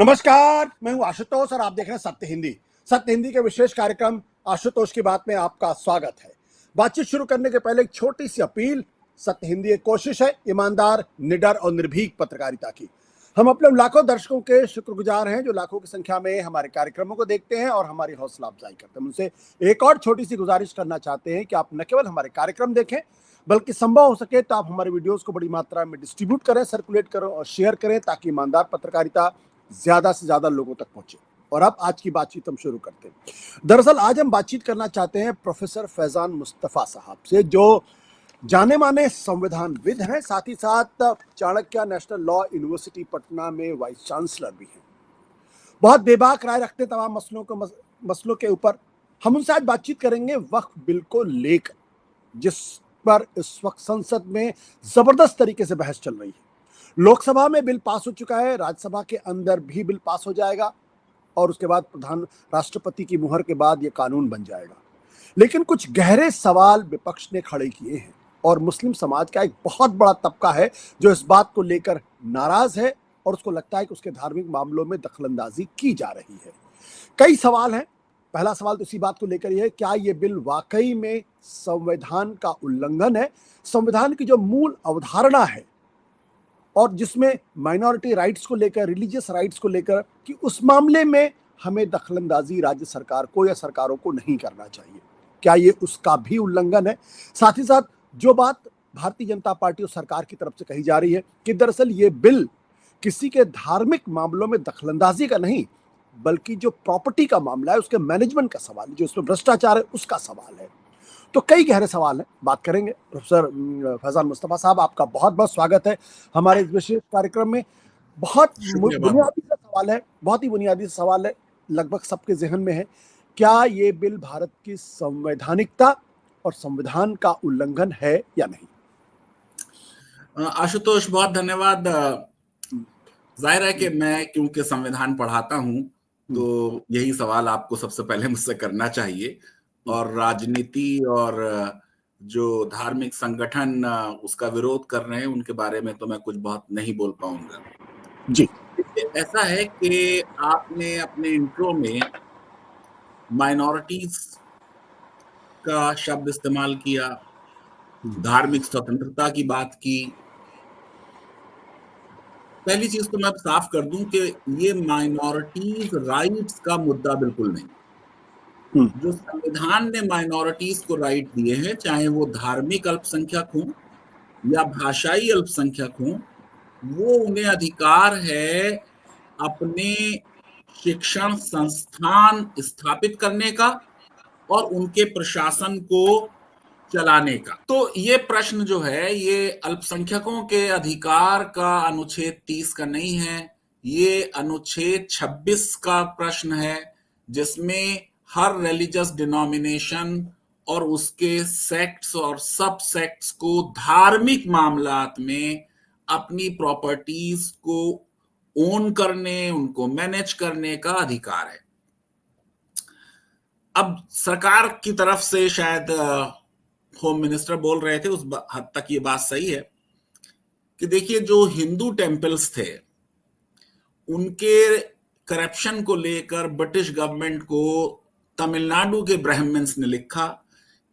नमस्कार, मैं हूं आशुतोष और आप देख रहे हैं सत्य हिंदी। सत्य हिंदी के विशेष कार्यक्रम आशुतोष की बात में आपका स्वागत है। बातचीत शुरू करने के पहले एक छोटी सी अपील। सत्य हिंदी एक कोशिश है ईमानदार, निडर और निर्भीक पत्रकारिता की। हम अपने लाखों दर्शकों के शुक्रगुजार हैं जो लाखों की संख्या में हमारे कार्यक्रमों को देखते हैं और हमारी हौसला अफजाई करते हैं। उनसे एक और छोटी सी गुजारिश करना चाहते हैं कि आप न केवल हमारे कार्यक्रम देखें, बल्कि संभव हो सके तो आप हमारे वीडियोस को बड़ी मात्रा में डिस्ट्रीब्यूट करें, सर्कुलेट करें और शेयर करें, ताकि ईमानदार पत्रकारिता ज्यादा से ज्यादा लोगों तक पहुंचे। और अब आज की बातचीत हम शुरू करते हैं। दरअसल आज हम बातचीत करना चाहते हैं प्रोफेसर फैजान मुस्तफा साहब से, जो जाने माने संविधानविद हैं, साथ ही साथ Chanakya national law university Patna में वाइस चांसलर भी हैं। बहुत बेबाक राय रखते तमाम मसलों के ऊपर। हम उनसे आज बातचीत करेंगे वक्फ बिल को लेकर, जिस पर इस वक्त संसद में जबरदस्त तरीके से बहस चल रही है। लोकसभा में बिल पास हो चुका है, राज्यसभा के अंदर भी बिल पास हो जाएगा और उसके बाद राष्ट्रपति की मुहर के बाद यह कानून बन जाएगा। लेकिन कुछ गहरे सवाल विपक्ष ने खड़े किए हैं और मुस्लिम समाज का एक बहुत बड़ा तबका है जो इस बात को लेकर नाराज है और उसको लगता है कि उसके धार्मिक मामलों में दखलंदाजी की जा रही है। कई सवाल हैं। पहला सवाल तो इसी बात को लेकर यह है, क्या यह बिल वाकई में संविधान का उल्लंघन है? संविधान की जो मूल अवधारणा है और जिसमें माइनॉरिटी राइट्स को लेकर, रिलीजियस राइट्स को लेकर, कि उस मामले में हमें दखलंदाजी राज्य सरकार को या सरकारों को नहीं करना चाहिए, क्या ये उसका भी उल्लंघन है? साथ ही साथ जो बात भारतीय जनता पार्टी और सरकार की तरफ से कही जा रही है कि दरअसल ये बिल किसी के धार्मिक मामलों में दखलंदाजी का नहीं, बल्कि जो प्रॉपर्टी का मामला है उसके मैनेजमेंट का सवाल है, जो उसमें भ्रष्टाचार है उसका सवाल है। तो कई गहरे सवाल हैं, बात करेंगे। प्रोफेसर फैजान मुस्तफा साहब, आपका बहुत बहुत स्वागत है हमारे इस विशेष कार्यक्रम में। बहुत बुनियादी सा सवाल है, बहुत ही बुनियादी सा सवाल है, लगभग सबके जहन में है। क्या ये बिल भारत की संवैधानिकता और संविधान का उल्लंघन है या नहीं? आशुतोष, बहुत धन्यवाद। जाहिर है कि मैं क्योंकि संविधान पढ़ाता हूं तो यही सवाल आपको सबसे पहले मुझसे करना चाहिए। और राजनीति और जो धार्मिक संगठन उसका विरोध कर रहे हैं उनके बारे में तो मैं कुछ बहुत नहीं बोल पाऊंगा जी। ऐसा है कि आपने अपने इंट्रो में माइनॉरिटीज का शब्द इस्तेमाल किया, धार्मिक स्वतंत्रता की बात की। पहली चीज तो मैं साफ कर दूं कि ये माइनॉरिटीज राइट्स का मुद्दा बिल्कुल नहीं। जो संविधान ने माइनॉरिटीज को राइट दिए हैं, चाहे वो धार्मिक अल्पसंख्यक हों या भाषाई अल्पसंख्यक हों, वो उन्हें अधिकार है अपने शिक्षण संस्थान स्थापित करने का और उनके प्रशासन को चलाने का। तो ये प्रश्न जो है ये अल्पसंख्यकों के अधिकार का अनुच्छेद 30 का नहीं है, ये अनुच्छेद 26 का प्रश्न है, जिसमें हर रिलीजियस डिनोमिनेशन और उसके सेक्ट्स और सब सेक्ट्स को धार्मिक मामलात में अपनी प्रॉपर्टीज को ओन करने, उनको मैनेज करने का अधिकार है। अब सरकार की तरफ से शायद होम मिनिस्टर बोल रहे थे, उस हद तक ये बात सही है कि देखिए, जो हिंदू टेम्पल्स थे उनके करप्शन को लेकर ब्रिटिश गवर्नमेंट को तमिलनाडु के ब्राह्मण्स ने लिखा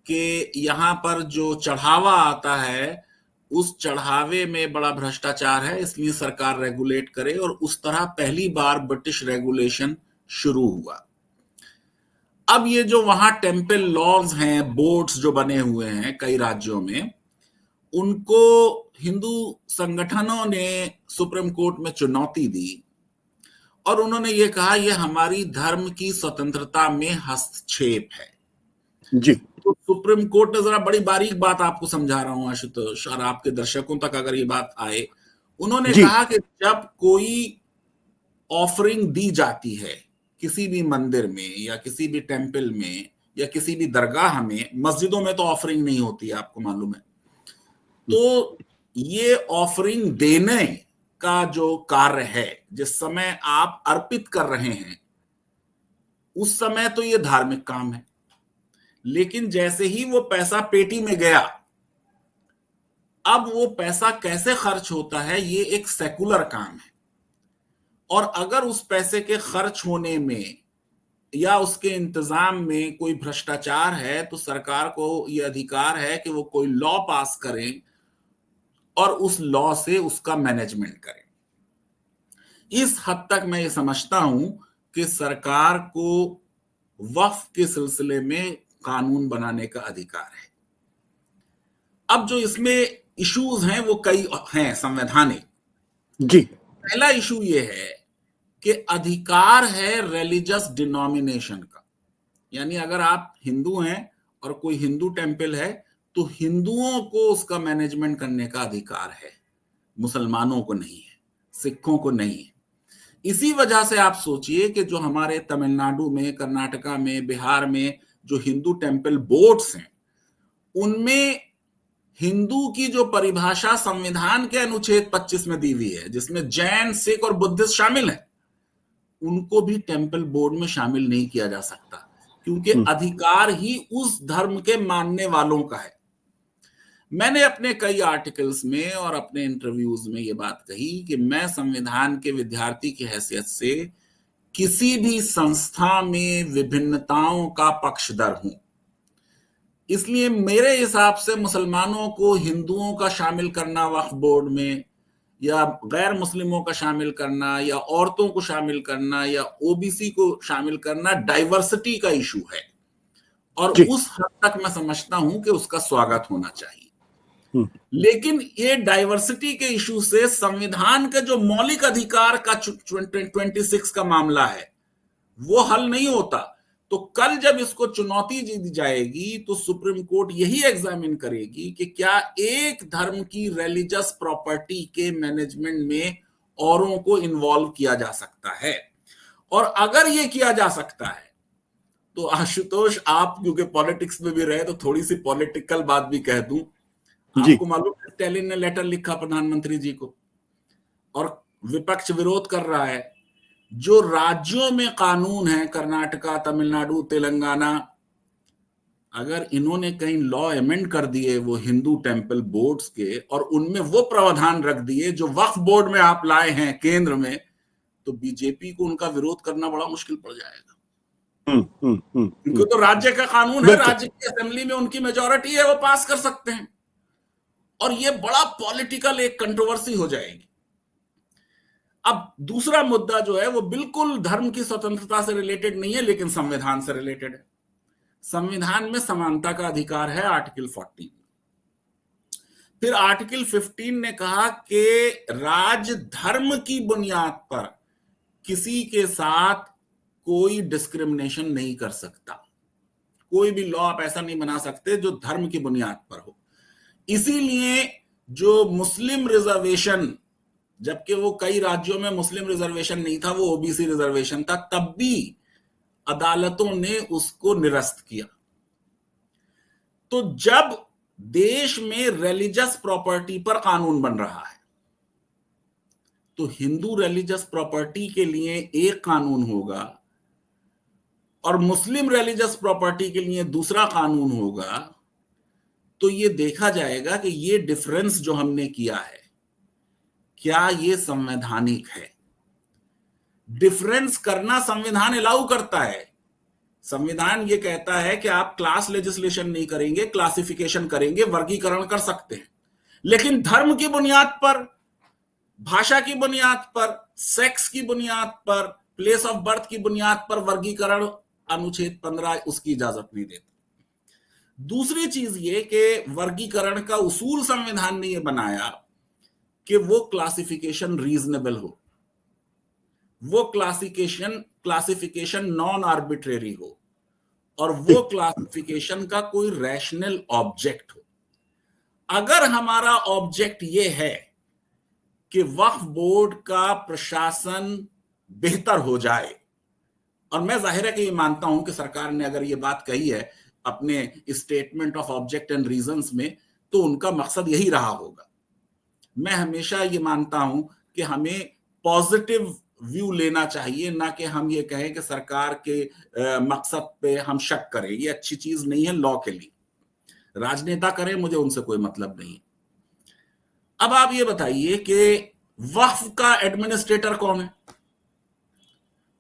कि यहाँ पर जो चढ़ावा आता है उस चढ़ावे में बड़ा भ्रष्टाचार है, इसलिए सरकार रेगुलेट करे। और उस तरह पहली बार ब्रिटिश रेगुलेशन शुरू हुआ। अब ये जो वहां टेम्पल लॉज हैं, बोर्ड्स जो बने हुए हैं कई राज्यों में, उनको हिंदू संगठनों ने सुप्रीम कोर्ट में चुनौती दी और उन्होंने ये कहा यह हमारी धर्म की स्वतंत्रता में हस्तक्षेप है। जी। तो सुप्रीम कोर्ट ने, जरा बड़ी बारीक बात आपको समझा रहा हूं आशुतोष और आपके दर्शकों तक अगर ये बात आए, उन्होंने कहा कि जब कोई ऑफरिंग दी जाती है किसी भी मंदिर में या किसी भी टेम्पल में या किसी भी दरगाह में, मस्जिदों में तो ऑफरिंग नहीं होती है, आपको मालूम है, तो ये ऑफरिंग देने का जो कार्य है, जिस समय आप अर्पित कर रहे हैं उस समय तो ये धार्मिक काम है, लेकिन जैसे ही वो पैसा पेटी में गया, अब वो पैसा कैसे खर्च होता है ये एक सेकुलर काम है। और अगर उस पैसे के खर्च होने में या उसके इंतजाम में कोई भ्रष्टाचार है तो सरकार को यह अधिकार है कि वो कोई लॉ पास करें और उस लॉ से उसका मैनेजमेंट करें। इस हद तक मैं ये समझता हूं कि सरकार को वक्फ के सिलसिले में कानून बनाने का अधिकार है। अब जो इसमें इश्यूज हैं वो कई हैं संवैधानिक। जी, पहला इशू ये है कि अधिकार है रिलीजियस डिनोमिनेशन का, यानी अगर आप हिंदू हैं और कोई हिंदू टेंपल है तो हिंदुओं को उसका मैनेजमेंट करने का अधिकार है, मुसलमानों को नहीं है, सिखों को नहीं है। इसी वजह से आप सोचिए कि जो हमारे तमिलनाडु में, कर्नाटका में, बिहार में जो हिंदू टेंपल बोर्ड्स हैं उनमें हिंदू की जो परिभाषा संविधान के अनुच्छेद 25 में दी हुई है, जिसमें जैन, सिख और बुद्धिस्ट शामिल हैं, उनको भी टेंपल बोर्ड में शामिल नहीं किया जा सकता, क्योंकि अधिकार ही उस धर्म के मानने वालों का है। मैंने अपने कई आर्टिकल्स में और अपने इंटरव्यूज में ये बात कही कि मैं संविधान के विद्यार्थी की हैसियत से किसी भी संस्था में विभिन्नताओं का पक्षधर हूं। इसलिए मेरे हिसाब से मुसलमानों को हिंदुओं का शामिल करना वक्फ बोर्ड में, या गैर मुस्लिमों का शामिल करना, या औरतों को शामिल करना, या ओबीसी को शामिल करना डाइवर्सिटी का इशू है, और उस हद तक मैं समझता हूं कि उसका स्वागत होना चाहिए। लेकिन ये डाइवर्सिटी के इशू से संविधान के जो मौलिक अधिकार का 26 का मामला है वो हल नहीं होता। तो कल जब इसको चुनौती दी जाएगी तो सुप्रीम कोर्ट यही एग्जामिन करेगी कि क्या एक धर्म की रिलीजियस प्रॉपर्टी के मैनेजमेंट में औरों को इन्वॉल्व किया जा सकता है। और अगर ये किया जा सकता है तो आशुतोष, आप क्योंकि पॉलिटिक्स में भी रहे तो थोड़ी सी पॉलिटिकल बात भी कह दूं। आपको मालूम है स्टैलिन ने लेटर लिखा प्रधानमंत्री जी को और विपक्ष विरोध कर रहा है। जो राज्यों में कानून है, कर्नाटका, तमिलनाडु, तेलंगाना, अगर इन्होंने कहीं लॉ अमेंड कर दिए वो हिंदू टेंपल बोर्ड्स के, और उनमें वो प्रावधान रख दिए जो वक्फ बोर्ड में आप लाए हैं केंद्र में, तो बीजेपी को उनका विरोध करना बड़ा मुश्किल पड़ जाएगा। क्योंकि तो राज्य का कानून है, राज्य की असेंबली में उनकी मेजॉरिटी है, वो पास कर सकते हैं, और ये बड़ा पॉलिटिकल एक कंट्रोवर्सी हो जाएगी। अब दूसरा मुद्दा जो है वो बिल्कुल धर्म की स्वतंत्रता से रिलेटेड नहीं है, लेकिन संविधान से रिलेटेड है। संविधान में समानता का अधिकार है, आर्टिकल 14। फिर आर्टिकल 15 ने कहा कि राज धर्म की बुनियाद पर किसी के साथ कोई डिस्क्रिमिनेशन नहीं कर सकता। कोई भी लॉ आप ऐसा नहीं बना सकते जो धर्म की बुनियाद पर हो। इसीलिए जो मुस्लिम रिजर्वेशन, जबकि वो कई राज्यों में मुस्लिम रिजर्वेशन नहीं था, वो ओबीसी रिजर्वेशन था, तब भी अदालतों ने उसको निरस्त किया। तो जब देश में रिलीजियस प्रॉपर्टी पर कानून बन रहा है तो हिंदू रिलीजियस प्रॉपर्टी के लिए एक कानून होगा और मुस्लिम रिलीजियस प्रॉपर्टी के लिए दूसरा कानून होगा। तो ये देखा जाएगा कि ये डिफरेंस जो हमने किया है क्या ये संवैधानिक है। डिफरेंस करना संविधान अलाउ करता है। संविधान ये कहता है कि आप क्लास लेजिस्लेशन नहीं करेंगे, क्लासिफिकेशन करेंगे, वर्गीकरण कर सकते हैं, लेकिन धर्म की बुनियाद पर, भाषा की बुनियाद पर, सेक्स की बुनियाद पर, प्लेस ऑफ बर्थ की बुनियाद पर वर्गीकरण अनुच्छेद 15 उसकी इजाजत नहीं देता। दूसरी चीज ये कि वर्गीकरण का उसूल संविधान ने ये बनाया कि वो क्लासिफिकेशन रीजनेबल हो, वो क्लासिफिकेशन नॉन आर्बिट्रेरी हो, और वो क्लासिफिकेशन का कोई रैशनल ऑब्जेक्ट हो। अगर हमारा ऑब्जेक्ट ये है कि वक्फ बोर्ड का प्रशासन बेहतर हो जाए, और मैं जाहिर है कि ये मानता हूं कि सरकार ने अगर ये बात कही है अपने statement of object and reasons में, तो उनका मकसद यही रहा होगा। मैं हमेशा ये मानता हूं कि हमें पॉजिटिव व्यू लेना चाहिए, ना कि हम ये कहें कि सरकार के मकसद पे हम शक करें। ये अच्छी चीज नहीं है लॉ के लिए। राजनेता करें, मुझे उनसे कोई मतलब नहीं। अब आप ये बताइए कि वक्फ का एडमिनिस्ट्रेटर कौन है?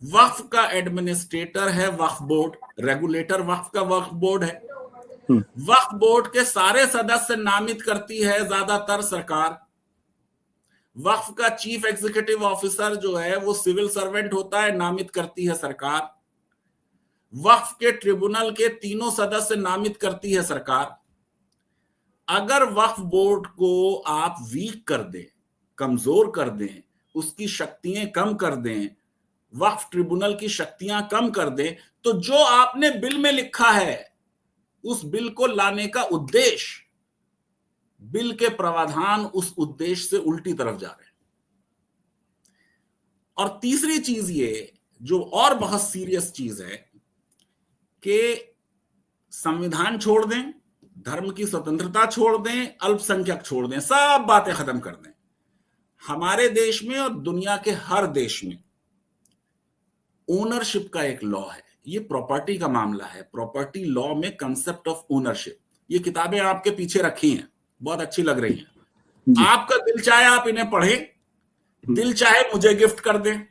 वक्फ का एडमिनिस्ट्रेटर है वक्फ बोर्ड, रेगुलेटर वक्फ का वक्फ बोर्ड है। वक्फ बोर्ड के सारे सदस्य नामित करती है ज्यादातर सरकार। वक्फ का चीफ एग्जीक्यूटिव ऑफिसर जो है वो सिविल सर्वेंट होता है, नामित करती है सरकार। वक्फ के ट्रिब्यूनल के तीनों सदस्य नामित करती है सरकार। अगर वक्फ बोर्ड को आप वीक कर दें, कमजोर कर दें, उसकी शक्तियां कम कर दें, वक्फ ट्रिब्यूनल की शक्तियां कम कर दें, तो जो आपने बिल में लिखा है उस बिल को लाने का उद्देश्य, बिल के प्रावधान उस उद्देश्य से उल्टी तरफ जा रहे हैं। और तीसरी चीज ये जो और बहुत सीरियस चीज है कि संविधान छोड़ दें, धर्म की स्वतंत्रता छोड़ दें, अल्पसंख्यक छोड़ दें, सब बातें खत्म कर दें। हमारे देश में और दुनिया के हर देश में ओनरशिप का एक लॉ है। ये प्रॉपर्टी का मामला है। प्रॉपर्टी लॉ में कंसेप्ट ऑफ ओनरशिप, ये किताबें आपके पीछे रखी हैं, बहुत अच्छी लग रही हैं। आपका दिल चाहे आप इन्हें पढ़ें, दिल चाहे मुझे गिफ्ट कर दें,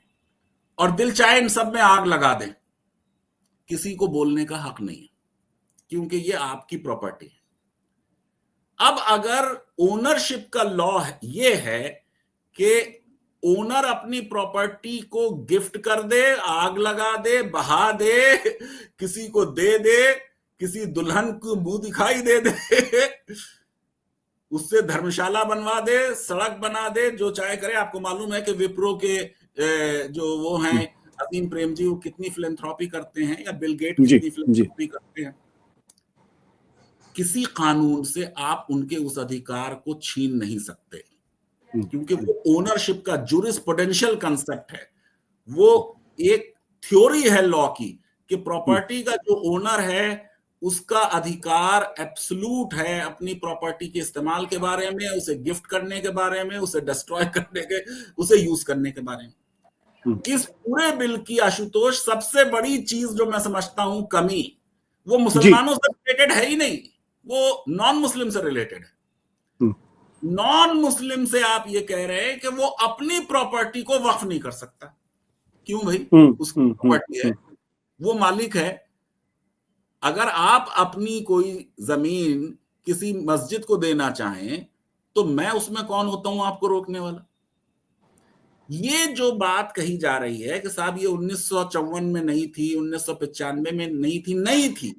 और दिल चाहे इन सब में आग लगा दें, किसी को बोलने का हक नहीं है, क्योंकि ये आपकी प्रॉपर्टी है। अब अगर ओनरशिप का लॉ ये है कि ओनर अपनी प्रॉपर्टी को गिफ्ट कर दे, आग लगा दे, बहा दे, किसी को दे, किसी दुल्हन को मुंह दिखाई दे, उससे धर्मशाला बनवा दे, सड़क बना दे, जो चाहे करे। आपको मालूम है कि विप्रो के जो वो हैं असीम प्रेम जी, वो कितनी फिलैंथ्रोपी करते हैं, या बिल गेट कितनी फिलैंथ्रोपी करते हैं। किसी कानून से आप उनके उस अधिकार को छीन नहीं सकते, क्योंकि वो ओनरशिप का जुरिस्प्रूडेंशियल कंसेप्ट है। वो एक थ्योरी है लॉ की कि प्रॉपर्टी का जो ओनर है उसका अधिकार एब्सोल्यूट है अपनी प्रॉपर्टी के इस्तेमाल के बारे में, उसे गिफ्ट करने के बारे में, उसे डिस्ट्रॉय करने के, उसे यूज करने के बारे में। इस पूरे बिल की आशुतोष सबसे बड़ी चीज जो मैं समझता हूं कमी, वो मुसलमानों से रिलेटेड है ही नहीं, वो नॉन मुस्लिम से रिलेटेड है। नॉन मुस्लिम से आप ये कह रहे हैं कि वो अपनी प्रॉपर्टी को वक्फ नहीं कर सकता। क्यों भाई? उसकी प्रॉपर्टी है, वो मालिक है। अगर आप अपनी कोई जमीन किसी मस्जिद को देना चाहें तो मैं उसमें कौन होता हूं आपको रोकने वाला? ये जो बात कही जा रही है कि साहब ये 1954 में नहीं थी, 1995 में नहीं थी,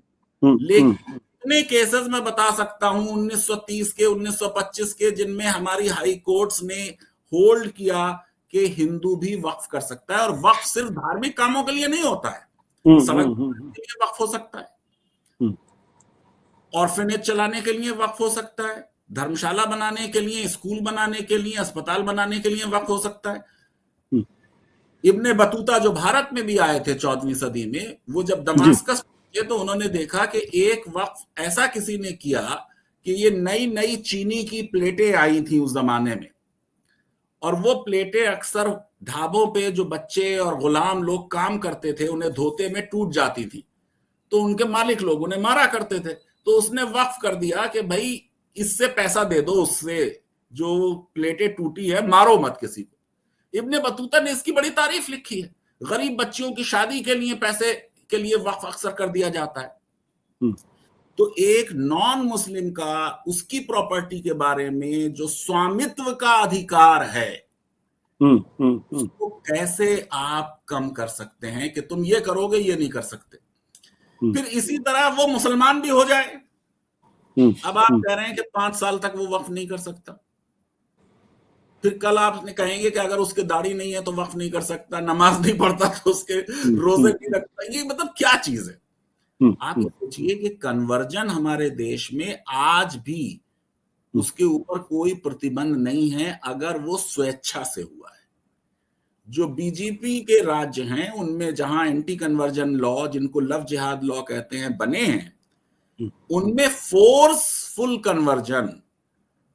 लेकिन इतने केसेस मैं बता सकता हूं 1930 के, 1925 के, जिनमें हमारी हाई कोर्ट्स ने होल्ड किया कि हिंदू भी वक्फ कर सकता है। और वक्फ सिर्फ धार्मिक कामों के लिए नहीं होता है, सड़क के लिए वक्फ हो सकता है, ऑर्फनेज चलाने के लिए वक्फ हो सकता है, धर्मशाला बनाने के लिए, स्कूल बनाने के लिए, अस्पताल बनाने के लिए वक्फ हो सकता है। इब्ने बतूता जो भारत में भी आए थे 14वीं सदी में, वो जब दमास्कस पहुंचे तो उन्होंने देखा कि एक वक्फ ऐसा किसी ने किया कि ये नई नई चीनी की प्लेटें आई थी उस जमाने में, और वो प्लेटें अक्सर ढाबों पे जो बच्चे और गुलाम लोग काम करते थे उन्हें धोते में टूट जाती थी, तो उनके मालिक लोग उन्हें मारा करते थे। तो उसने वक्फ कर दिया कि भाई इससे पैसा दे दो, उससे जो प्लेटें टूटी है मारो मत किसी को। इब्ने बतूता ने इसकी बड़ी तारीफ लिखी है। गरीब बच्चियों की शादी के लिए पैसे के लिए वक्फ अक्सर कर दिया जाता है। तो एक नॉन मुस्लिम का उसकी प्रॉपर्टी के बारे में जो स्वामित्व का अधिकार है, उसको कैसे आप कम कर सकते हैं कि तुम ये करोगे, ये नहीं कर सकते। फिर इसी तरह वो मुसलमान भी हो जाए। अब आप कह रहे हैं कि 5 साल तक वो वक्फ नहीं कर सकता, फिर कल आप कहेंगे कि अगर उसके दाढ़ी नहीं है तो वक्फ नहीं कर सकता, नमाज नहीं पढ़ता तो उसके रोजे नहीं रखता। ये मतलब क्या चीज है? आप सोचिए कि कन्वर्जन हमारे देश में आज भी उसके ऊपर कोई प्रतिबंध नहीं है अगर वो स्वेच्छा से हुआ है। जो बीजेपी के राज्य हैं उनमें जहां एंटी कन्वर्जन लॉ, जिनको लव जिहाद लॉ कहते हैं, बने हैं, उनमें फोर्सफुल कन्वर्जन,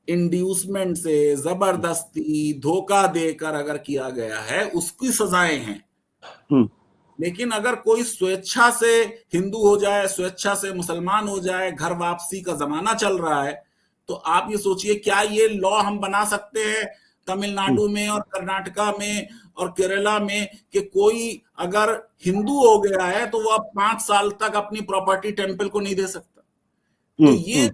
इंड्यूसमेंट से, जबरदस्ती, धोखा देकर अगर किया गया है उसकी सजाएं हैं। लेकिन अगर कोई स्वेच्छा से हिंदू हो जाए, स्वेच्छा से मुसलमान हो जाए, घर वापसी का जमाना चल रहा है, तो आप ये सोचिए क्या ये लॉ हम बना सकते हैं तमिलनाडु में और कर्नाटका में और केरला में कि कोई अगर हिंदू हो गया है तो वो अब 5 साल तक अपनी प्रॉपर्टी टेम्पल को नहीं दे सकता। तो ये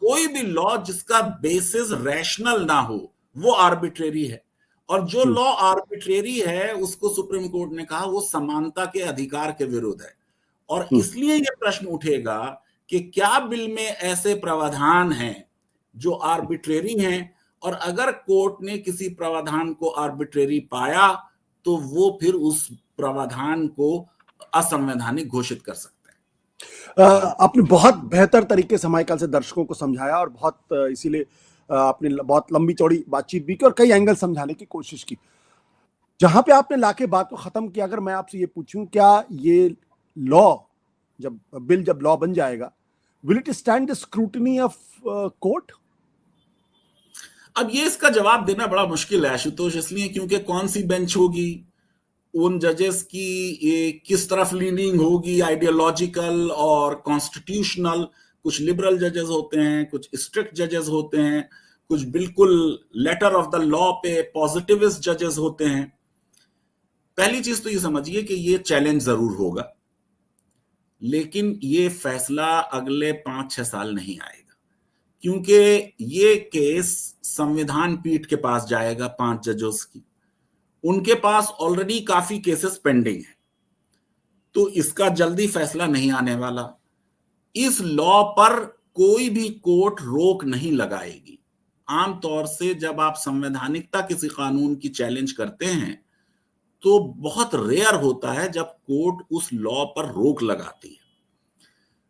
कोई भी लॉ जिसका बेसिस रैशनल ना हो वो आर्बिट्रेरी है, और जो लॉ आर्बिट्रेरी है उसको सुप्रीम कोर्ट ने कहा वो समानता के अधिकार के विरुद्ध है। और इसलिए ये प्रश्न उठेगा कि क्या बिल में ऐसे प्रावधान हैं जो आर्बिट्रेरी हैं, और अगर कोर्ट ने किसी प्रावधान को आर्बिट्रेरी पाया तो वो फिर उस प्रावधान को असंवैधानिक घोषित कर सकते हैं। आपने बहुत बेहतर तरीके से हमारे ख्याल से दर्शकों को समझाया, और बहुत इसीलिए आपने बहुत लंबी चौड़ी बातचीत भी की और कई एंगल समझाने की कोशिश की। जहां पे आपने लाके बात को खत्म किया, अगर मैं आपसे ये पूछूं, क्या ये लॉ जब लॉ बन जाएगा, will it stand the scrutiny of court? अब ये इसका जवाब देना बड़ा मुश्किल है आशुतोष, इसलिए क्योंकि कौन सी बेंच होगी, उन जजेस की ये किस तरफ लीनिंग होगी, आइडियोलॉजिकल और कॉन्स्टिट्यूशनल। कुछ लिबरल जजेस होते हैं, कुछ स्ट्रिक्ट जजेस होते हैं, कुछ बिल्कुल लेटर ऑफ द लॉ पे पॉजिटिविस्ट जजेस होते हैं। पहली चीज तो ये समझिए कि ये चैलेंज जरूर होगा, लेकिन ये फैसला अगले 5-6 साल नहीं आएगा, क्योंकि ये केस संविधान पीठ के पास जाएगा 5 जजेस की। उनके पास ऑलरेडी काफी केसेस पेंडिंग है, तो इसका जल्दी फैसला नहीं आने वाला। इस लॉ पर कोई भी कोर्ट रोक नहीं लगाएगी। आमतौर से जब आप संवैधानिकता किसी कानून की चैलेंज करते हैं तो बहुत रेयर होता है जब कोर्ट उस लॉ पर रोक लगाती है।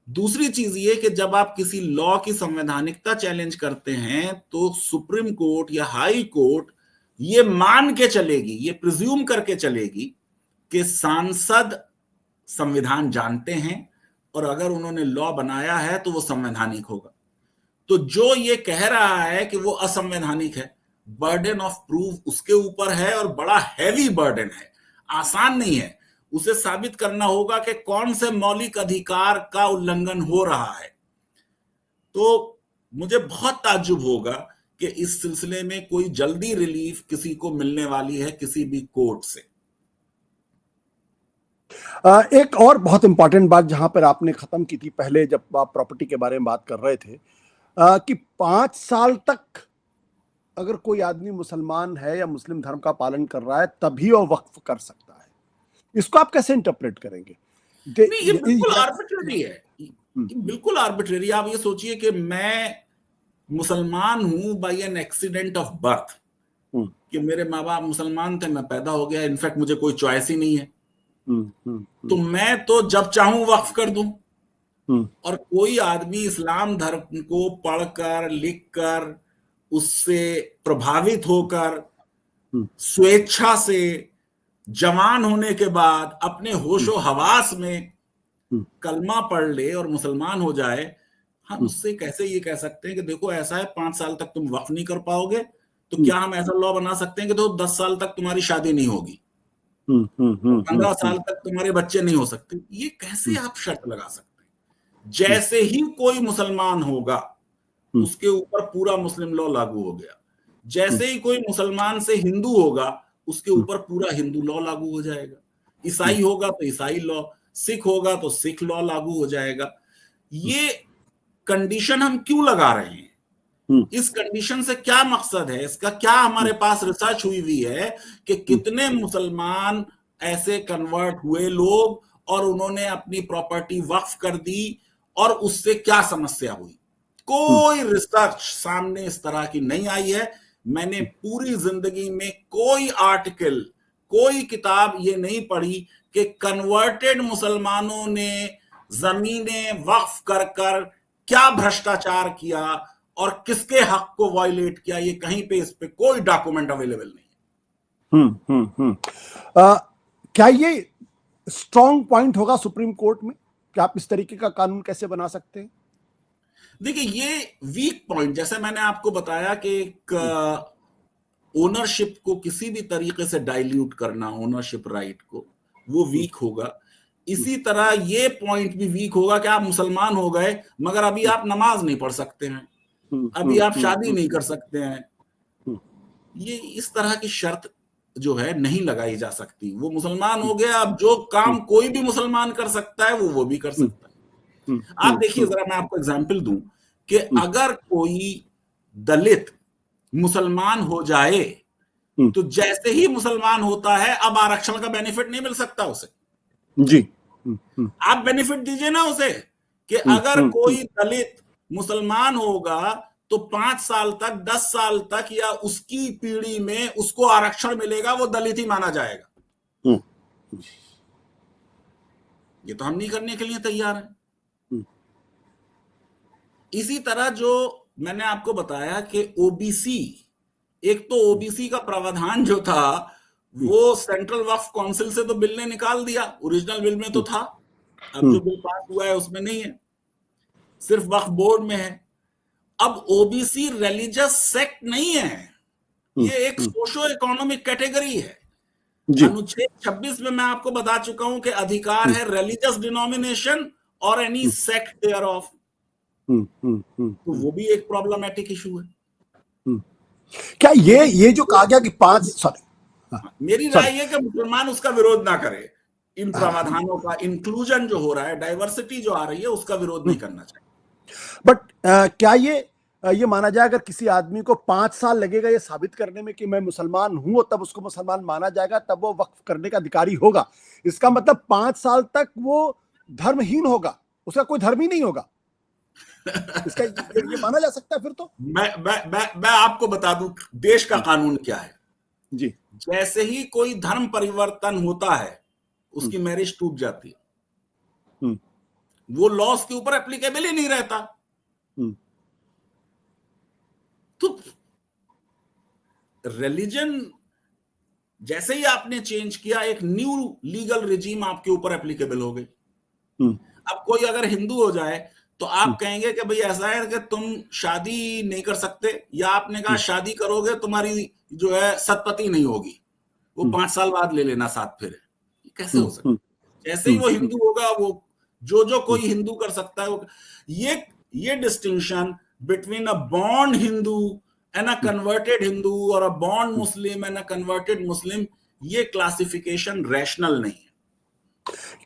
दूसरी चीज ये कि जब आप किसी लॉ की संवैधानिकता चैलेंज करते हैं तो सुप्रीम कोर्ट या हाई कोर्ट ये मान के चलेगी, ये प्रिज्यूम करके चलेगी कि सांसद संविधान जानते हैं और अगर उन्होंने लॉ बनाया है तो वो संवैधानिक होगा। तो जो ये कह रहा है कि वो असंवैधानिक है, बर्डन ऑफ प्रूफ उसके ऊपर है, और बड़ा हैवी बर्डन है, आसान नहीं है। उसे साबित करना होगा कि कौन से मौलिक अधिकार का उल्लंघन हो रहा है। तो मुझे बहुत ताज्जुब होगा कि इस सिलसिले में कोई जल्दी रिलीफ किसी को मिलने वाली है किसी भी कोर्ट से। एक और बहुत इंपॉर्टेंट बात जहां पर आपने खत्म की थी पहले जब आप प्रॉपर्टी के बारे में बात कर रहे थे, कि 5 साल तक अगर कोई आदमी मुसलमान है या मुस्लिम धर्म का पालन कर रहा है तभी वो वक्फ कर सकता है। इसको आप कैसे इंटरप्रेट करेंगे? नहीं, ये बिल्कुल आर्बिट्रेरी है, बिल्कुल आर्बिट्रेरी। आप ये सोचिए कि मैं मुसलमान हूं by an accident of birth, कि मेरे माँ बाप मुसलमान थे, मैं पैदा हो गया, इनफैक्ट मुझे कोई चॉइस ही नहीं है, तो मैं तो जब चाहूं वक्फ कर दूं। और कोई आदमी इस्लाम धर्म को पढ़कर लिखकर उससे प्रभावित होकर स्वेच्छा से जवान होने के बाद अपने होशो हवास में कलमा पढ़ ले और मुसलमान हो जाए, हम उससे कैसे ये कह सकते हैं कि देखो ऐसा है 5 साल तक तुम वक्फ नहीं कर पाओगे, तो क्या हम ऐसा लॉ बना सकते हैं कि तो 10 साल तक तुम्हारी शादी नहीं होगी, 15 साल तक तुम्हारे बच्चे नहीं हो सकते? ये कैसे आप शर्त लगा सकते हैं? जैसे ही कोई मुसलमान होगा उसके ऊपर पूरा मुस्लिम लॉ लागू हो गया, जैसे ही कोई मुसलमान से हिंदू होगा उसके ऊपर पूरा हिंदू लॉ लागू हो जाएगा, ईसाई होगा तो ईसाई लॉ, सिख होगा तो सिख लॉ लागू हो जाएगा। ये कंडीशन हम क्यों लगा रहे हैं? इस कंडीशन से क्या मकसद है? इसका क्या हमारे पास रिसर्च हुई है कि कितने मुसलमान ऐसे कन्वर्ट हुए लोग और उन्होंने अपनी प्रॉपर्टी वक्फ कर दी और उससे क्या समस्या हुई? कोई रिसर्च सामने इस तरह की नहीं आई है। मैंने पूरी जिंदगी में कोई आर्टिकल, कोई किताब ये नहीं पढ़ी कि कन्वर्टेड मुसलमानों ने जमीनें वक्फ कर कर क्या भ्रष्टाचार किया और किसके हक को वायलेट किया। ये कहीं पे इस पे कोई डॉक्यूमेंट अवेलेबल नहीं है। क्या ये स्ट्रॉन्ग पॉइंट होगा सुप्रीम कोर्ट में कि आप इस तरीके का कानून कैसे बना सकते हैं? देखिए, ये वीक पॉइंट, जैसे मैंने आपको बताया कि एक ओनरशिप को किसी भी तरीके से डाइल्यूट करना, ओनरशिप राइट को, वो वीक होगा। इसी तरह ये पॉइंट भी वीक होगा कि आप मुसलमान हो गए मगर अभी आप नमाज नहीं पढ़ सकते हैं, अभी आप शादी नहीं कर सकते हैं। ये इस तरह की शर्त जो है नहीं लगाई जा सकती। वो मुसलमान हो गया, अब जो काम कोई भी मुसलमान कर सकता है वो भी कर सकता है। आप देखिए, जरा मैं आपको एग्जांपल दूं कि अगर कोई दलित मुसलमान हो जाए तो जैसे ही मुसलमान होता है अब आरक्षण का बेनिफिट नहीं मिल सकता उसे। जी। आप बेनिफिट दीजिए ना उसे कि अगर कोई दलित मुसलमान होगा तो 5 साल तक, 10 साल तक या उसकी पीढ़ी में उसको आरक्षण मिलेगा, वो दलित ही माना जाएगा। ये तो हम नहीं करने के लिए तैयार हैं। इसी तरह जो मैंने आपको बताया कि ओबीसी, एक तो ओबीसी का प्रावधान जो था वो सेंट्रल वक्फ काउंसिल से तो बिल ने निकाल दिया, ओरिजिनल बिल में तो था, अब जो बिल पास हुआ है उसमें नहीं है, सिर्फ वक्फ बोर्ड में है। अब ओबीसी रिलीजियस सेक्ट नहीं है, ये एक सोशो इकोनॉमिक कैटेगरी है। अनुच्छेद 26 में मैं आपको बता चुका हूं कि अधिकार है रिलीजियस डिनोमिनेशन और एनी सेक्ट देयर ऑफ। तो वो भी एक प्रॉब्लमेटिक इशू है। क्या ये जो कहा गया कि 5 मेरी राय है कि मुसलमान उसका विरोध ना करे, इन प्रावधानों का इंक्लूजन जो हो रहा है, डाइवर्सिटी जो आ रही है, उसका विरोध नहीं करना चाहिए। बट क्या ये माना जाए अगर किसी आदमी को 5 साल लगेगा ये साबित करने में कि मैं मुसलमान हूं और तब उसको मुसलमान माना जाएगा, तब वो वक्फ करने का अधिकारी होगा, इसका मतलब 5 साल तक वो धर्महीन होगा, उसका कोई धर्म ही नहीं होगा, इसका ये माना जा सकता है? फिर तो मैं आपको बता दूं देश का कानून क्या है जी। जैसे ही कोई धर्म परिवर्तन होता है उसकी मैरिज टूट जाती है, वो लॉस के ऊपर एप्लीकेबल ही नहीं रहता। तो रिलीजन जैसे ही आपने चेंज किया, एक न्यू लीगल रिजीम आपके ऊपर एप्लीकेबल हो गई। अब कोई अगर हिंदू हो जाए तो आप कहेंगे कि भाई ऐसा है कि तुम शादी नहीं कर सकते, या आपने कहा शादी करोगे तुम्हारी जो है सतपति नहीं होगी, वो 5 साल बाद ले लेना साथ फिर। कैसे हो सकता? जैसे ही वो हिंदू होगा, वो जो कोई हिंदू कर सकता है वो। ये distinction between a born Hindu and a converted Hindu और a born Muslim and a converted Muslim, ये क्लासिफिकेशन रैशनल नहीं है।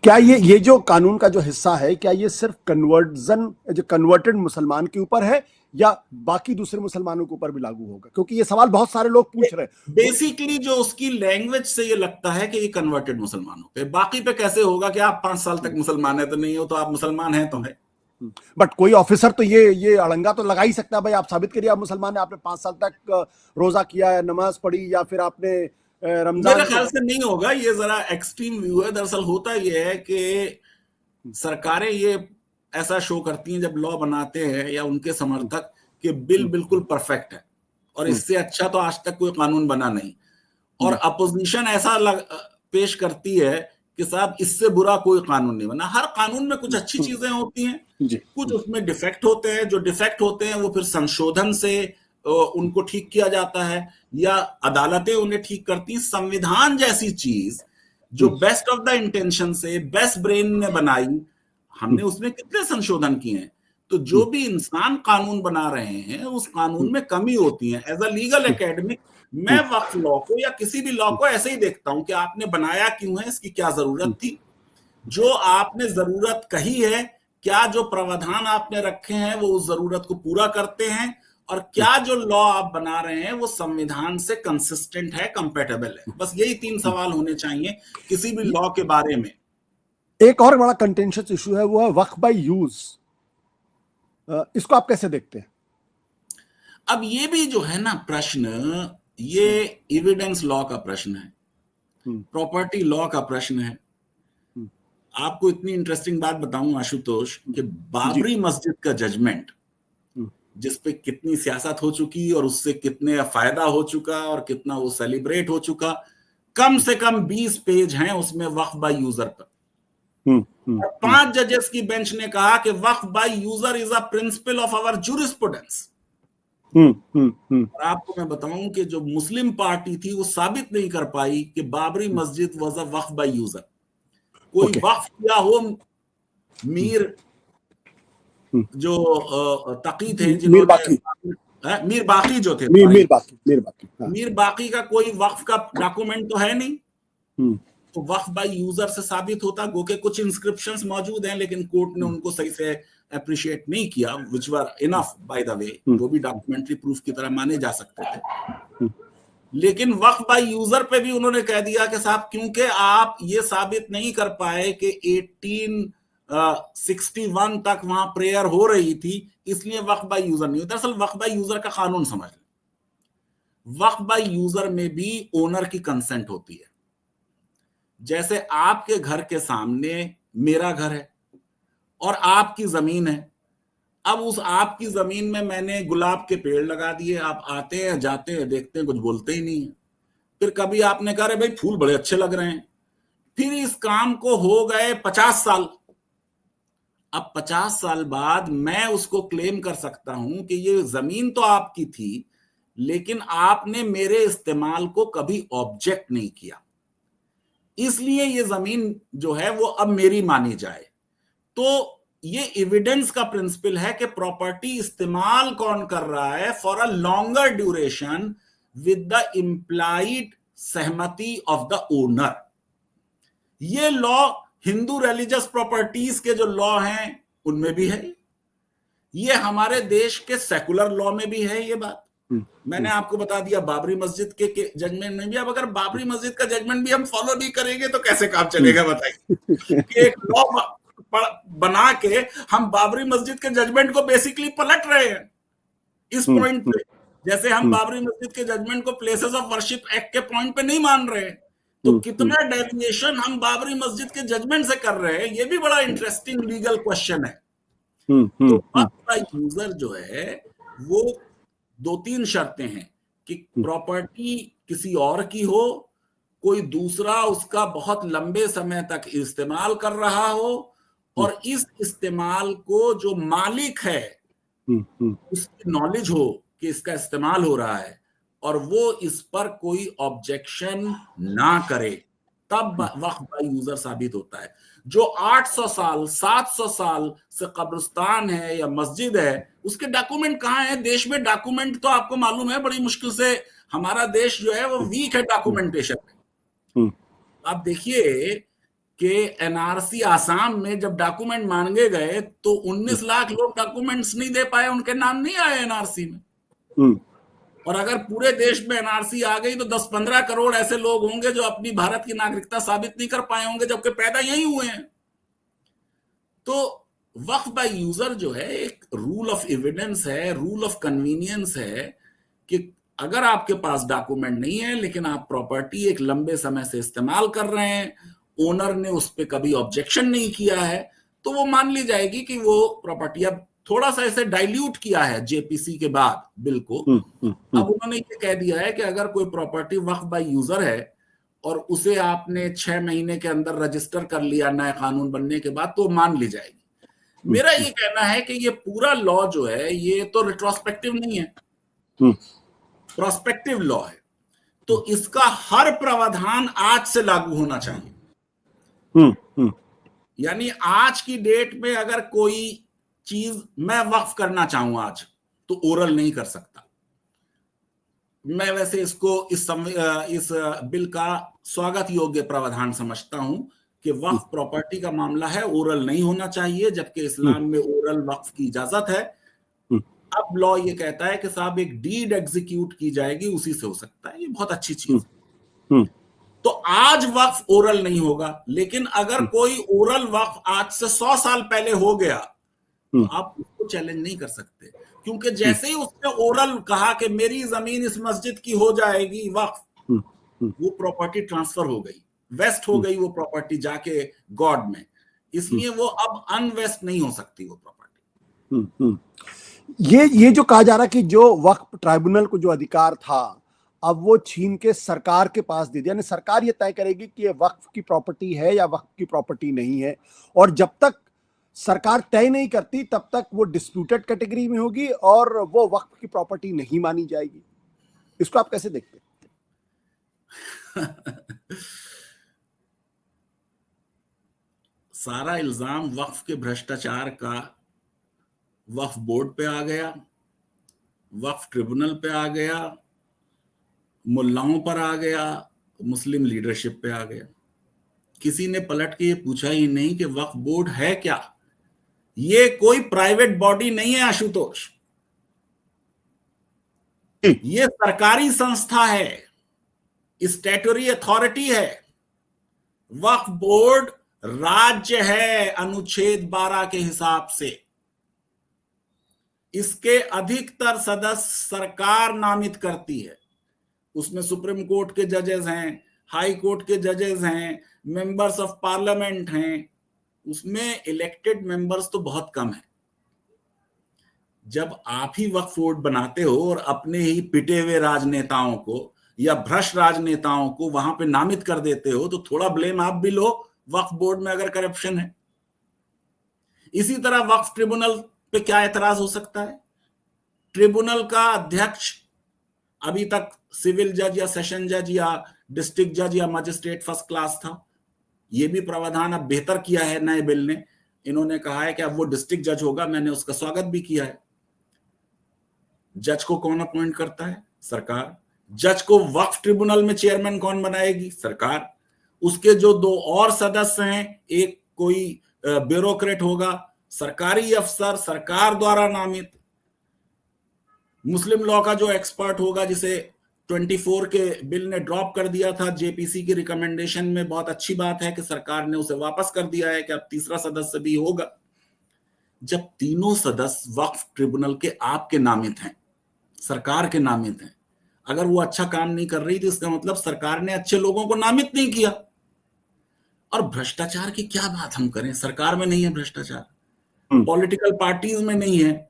क्या ये जो कानून का जो हिस्सा है, क्या ये सिर्फ कन्वर्जन जो कन्वर्टेड मुसलमान के ऊपर है या बाकी दूसरे मुसलमानों के ऊपर भी लागू होगा? क्योंकि ये सवाल बहुत सारे लोग पूछ रहे हैं। बेसिकली जो उसकी लैंग्वेज से ये लगता है कि ये कन्वर्टेड मुसलमानों पे, बाकी पे कैसे होगा कि आप 5 साल तक मुसलमान है तो नहीं हो, तो आप मुसलमान हैं तो है। बट कोई ऑफिसर तो ये अड़ंगा तो लगा ही सकता है, भाई आप साबित करिए आप मुसलमान हैं, आपने 5 साल तक रोजा किया, नमाज पढ़ी, या फिर आपने रमजान। मेरे ख्याल से नहीं होगा, ये जरा एक्सट्रीम व्यू है। दरअसल होता ये है कि सरकारें ये ऐसा शो करती हैं जब लॉ बनाते हैं या उनके समर्थक कि बिल बिल्कुल परफेक्ट है और इससे अच्छा तो आज तक कोई कानून बना नहीं, और अपोजिशन ऐसा पेश करती है कि साहब इससे बुरा कोई कानून नहीं बना। हर कानून में कुछ अच्छी चीजें होती हैं, कुछ उसमें डिफेक्ट होते हैं, जो डिफेक्ट होते हैं वो फिर संशोधन से उनको ठीक किया जाता है या अदालतें उन्हें ठीक करती हैं। संविधान जैसी चीज जो बेस्ट ऑफ द इंटेंशन से बेस्ट ब्रेन ने बनाई, हमने उसमें कितने संशोधन किए हैं। तो जो भी इंसान कानून बना रहे हैं उस कानून में कमी होती है। एज अ लीगल एकेडमिक मैं वक्फ लॉ को या किसी भी लॉ को ऐसे ही देखता हूं कि आपने बनाया क्यों है, इसकी क्या जरूरत थी, जो आपने जरूरत कही है, क्या जो प्रावधान आपने रखे हैं वो उस जरूरत को पूरा करते हैं, और क्या जो लॉ आप बना रहे हैं वो संविधान से कंसिस्टेंट है, कंपैटिबल है। बस यही 3 सवाल होने चाहिए किसी भी लॉ के बारे में। एक और बड़ा कंटेंशियस इशू है, वो है वक्फ बाय यूज। इसको आप कैसे देखते हैं? अब ये भी जो है ना प्रश्न, ये एविडेंस लॉ का प्रश्न है, प्रॉपर्टी लॉ का प्रश्न है। आपको इतनी इंटरेस्टिंग बात बताऊं आशुतोष कि बाबरी मस्जिद का जजमेंट, जिसपे कितनी सियासत हो चुकी और उससे कितने फायदा हो चुका और कितना वो सेलिब्रेट हो चुका, कम से कम 20 पेज हैं उसमें वक्फ बाय यूजर पर। 5 जजेस की बेंच ने कहा कि waqf by user is a principle of our jurisprudence. और आपको मैं बताऊं कि जो मुस्लिम पार्टी थी वो साबित नहीं कर पाई कि बाबरी मस्जिद was a Waqf by user. कोई वक्फ किया हो, मीर जो तकी थे जिन्होंने मीर बाकी जो थे, मीर बाकी, हाँ। मीर बाकी का कोई वक्फ का डॉक्यूमेंट तो है नहीं, तो वक्फ बाय यूजर से साबित होता, गो के कुछ इंस्क्रिप्शंस मौजूद हैं लेकिन कोर्ट ने उनको सही से अप्रिशिएट नहीं किया, which were enough by the way, वो भी डॉक्यूमेंट्री प्रूफ की तरह माने जा सकते थे। लेकिन वक्फ बाय यूजर पे भी उन्होंने कह दिया कि साहब क्योंकि आप ये साबित नहीं कर पाए कि 1861 तक वहां प्रेयर हो रही थी, इसलिए वक्फ बाय यूजर नहीं। दरअसल वक्फ बाय यूजर का कानून समझ लें, वक्फ बाय यूजर में भी ओनर की कंसेंट होती है। जैसे आपके घर के सामने मेरा घर है और आपकी जमीन है, अब उस आपकी जमीन में मैंने गुलाब के पेड़ लगा दिए, आप आते हैं जाते हैं देखते हैं कुछ बोलते ही नहीं है, फिर कभी आपने कहा भाई फूल बड़े अच्छे लग रहे हैं, फिर इस काम को हो गए 50 साल, अब 50 साल बाद मैं उसको क्लेम कर सकता हूं कि ये जमीन तो आपकी थी लेकिन आपने मेरे इस्तेमाल को कभी ऑब्जेक्ट नहीं किया, इसलिए ये जमीन जो है वो अब मेरी मानी जाए। तो ये एविडेंस का प्रिंसिपल है कि प्रॉपर्टी इस्तेमाल कौन कर रहा है for a longer duration with the implied सहमति ऑफ द ओनर। ये लॉ हिंदू रिलीजियस प्रॉपर्टीज के जो लॉ हैं उनमें भी है, ये हमारे देश के सेकुलर लॉ में भी है ये बात। मैंने आपको बता दिया बाबरी मस्जिद के जजमेंट में भी। अब अगर बाबरी मस्जिद का जजमेंट भी हम फॉलो नहीं करेंगे तो कैसे काम चलेगा बताइए कि एक लॉ बना के हम बाबरी मस्जिद के जजमेंट को बेसिकली पलट रहे हैं इस पॉइंट पे, जैसे हम बाबरी मस्जिद के जजमेंट को प्लेसेस ऑफ वर्शिप एक्ट के पॉइंट पे नहीं मान रहे हैं। तो कितना डेविएशन हम बाबरी मस्जिद के जजमेंट से कर रहे हैं, ये भी बड़ा इंटरेस्टिंग लीगल क्वेश्चन है। तो आपका यूजर जो है वो 2-3 शर्तें हैं कि प्रॉपर्टी किसी और की हो, कोई दूसरा उसका बहुत लंबे समय तक इस्तेमाल कर रहा हो, और इस इस्तेमाल को जो मालिक है उसकी नॉलेज हो कि इसका इस्तेमाल हो रहा है और वो इस पर कोई ऑब्जेक्शन ना करे, तब वक्फ बाय यूजर साबित होता है। जो 800 साल 700 साल से कब्रिस्तान है या मस्जिद है, उसके डॉक्यूमेंट कहाँ है? देश में डॉक्यूमेंट तो आपको मालूम है बड़ी मुश्किल से, हमारा देश जो है वो वीक है डॉक्यूमेंटेशन में। आप देखिए कि एनआरसी आसाम में जब डॉक्यूमेंट मांगे गए तो 19 लाख लोग डॉक्यूमेंट्स नहीं दे पाए, उनके नाम नहीं आए एनआरसी में। और अगर पूरे देश में एनआरसी आ गई तो 10-15 करोड़ ऐसे लोग होंगे जो अपनी भारत की नागरिकता साबित नहीं कर पाए होंगे, जबकि पैदा यही हुए हैं। तो वक्फ बाय यूजर जो है एक रूल ऑफ एविडेंस है, रूल ऑफ कन्वीनियंस है कि अगर आपके पास डॉक्यूमेंट नहीं है लेकिन आप प्रॉपर्टी एक लंबे समय से इस्तेमाल कर रहे हैं, ओनर ने उस पर कभी ऑब्जेक्शन नहीं किया है, तो वो मान ली जाएगी कि वो प्रॉपर्टी, अब थोड़ा सा इसे डाइल्यूट किया है जेपीसी के बाद बिल को। अब उन्होंने ये कह दिया है कि अगर कोई प्रॉपर्टी वक्फ बाय यूजर है और उसे आपने 6 महीने के अंदर रजिस्टर कर लिया नया कानून बनने के बाद, तो मान ली जाएगी। मेरा ये कहना है कि ये पूरा लॉ जो है ये तो रिट्रोस्पेक्टिव नहीं है, प्रोस्पेक्टिव लॉ है, तो इसका हर प्रावधान आज से लागू होना चाहिए। यानी आज की डेट में अगर कोई चीज मैं वक्फ करना चाहूं आज, तो ओरल नहीं कर सकता। मैं वैसे इसको इस बिल का स्वागत योग्य प्रावधान समझता हूं कि वक्फ प्रॉपर्टी का मामला है, ओरल नहीं होना चाहिए, जबकि इस्लाम में ओरल वक्फ की इजाजत है। अब लॉ ये कहता है कि साहब एक डीड एग्जीक्यूट की जाएगी, उसी से हो सकता है, ये बहुत अच्छी चीज। तो आज वक्फ ओरल नहीं होगा, लेकिन अगर कोई ओरल वक्फ आज से 100 साल पहले हो गया तो आप उसको चैलेंज नहीं कर सकते, क्योंकि जैसे ही उसने ओरल कहा कि मेरी जमीन इस मस्जिद की हो जाएगी वक्फ, वो प्रॉपर्टी ट्रांसफर हो गई, वेस्ट हो गई वो प्रॉपर्टी जाके गॉड में, इसलिए वो अब अनवेस्ट नहीं हो सकती वो प्रॉपर्टी। ये जो कहा जा रहा है कि जो वक्फ ट्राइब्यूनल को जो अधिकार था अब वो छीन के सरकार के पास दे दिया, यानी सरकार ये तय करेगी कि ये वक्फ की प्रॉपर्टी है या वक्फ की प्रॉपर्टी नहीं है, और जब तक सरकार तय नहीं करती तब तक वो डिस्प्यूटेड कैटेगरी में होगी और वो वक्फ की प्रॉपर्टी नहीं मानी जाएगी। इसको आप कैसे देखते हैं? सारा इल्जाम वक्फ के भ्रष्टाचार का वक्फ बोर्ड पे आ गया, वक्फ ट्रिब्यूनल पे आ गया, मुल्लाओं पर आ गया, मुस्लिम लीडरशिप पे आ गया। किसी ने पलट के ये पूछा ही नहीं कि वक्फ बोर्ड है क्या। ये कोई प्राइवेट बॉडी नहीं है आशुतोष, ये सरकारी संस्था है, स्टैट्यूटरी अथॉरिटी है। वक्फ बोर्ड राज्य है अनुच्छेद 12 के हिसाब से। इसके अधिकतर सदस्य सरकार नामित करती है। उसमें सुप्रीम कोर्ट के जजेस हैं, हाई कोर्ट के जजेस हैं, मेंबर्स ऑफ पार्लियामेंट हैं। उसमें इलेक्टेड मेंबर्स तो बहुत कम है। जब आप ही वक्फ बोर्ड बनाते हो और अपने ही पिटे हुए राजनेताओं को या भ्रष्ट राजनेताओं को वहां पे नामित कर देते हो, तो थोड़ा ब्लेम आप भी लो वक्फ बोर्ड में अगर करप्शन है। इसी तरह वक्फ ट्रिब्यूनल पे क्या एतराज हो सकता है? ट्रिब्यूनल का अध्यक्ष अभी तक सिविल जज या सेशन जज या डिस्ट्रिक्ट जज या मजिस्ट्रेट फर्स्ट क्लास था। यह भी प्रावधान अब बेहतर किया है नए बिल ने। इन्होंने कहा है कि अब वो डिस्ट्रिक्ट जज होगा। मैंने उसका स्वागत भी किया है। जज को कौन अपॉइंट करता है? सरकार। जज को वक्फ ट्रिब्यूनल में चेयरमैन कौन बनाएगी? सरकार। उसके जो 2 और सदस्य हैं, एक कोई ब्यूरोक्रेट होगा, सरकारी अफसर सरकार द्वारा नामित। मुस्लिम लॉ का जो एक्सपर्ट होगा, जिसे 24 के बिल ने ड्रॉप कर दिया था जेपीसी की रिकमेंडेशन में। बहुत अच्छी बात है कि सरकार ने उसे वापस कर दिया है कि अब तीसरा सदस्य भी होगा। जब तीनों सदस्य वक्फ ट्रिब्यूनल के आपके नामित हैं, सरकार के नामित हैं, अगर वो अच्छा काम नहीं कर रही तो इसका मतलब सरकार ने अच्छे लोगों को नामित नहीं किया। और भ्रष्टाचार की क्या बात हम करें? सरकार में नहीं है भ्रष्टाचार, पॉलिटिकल पार्टीज में नहीं है,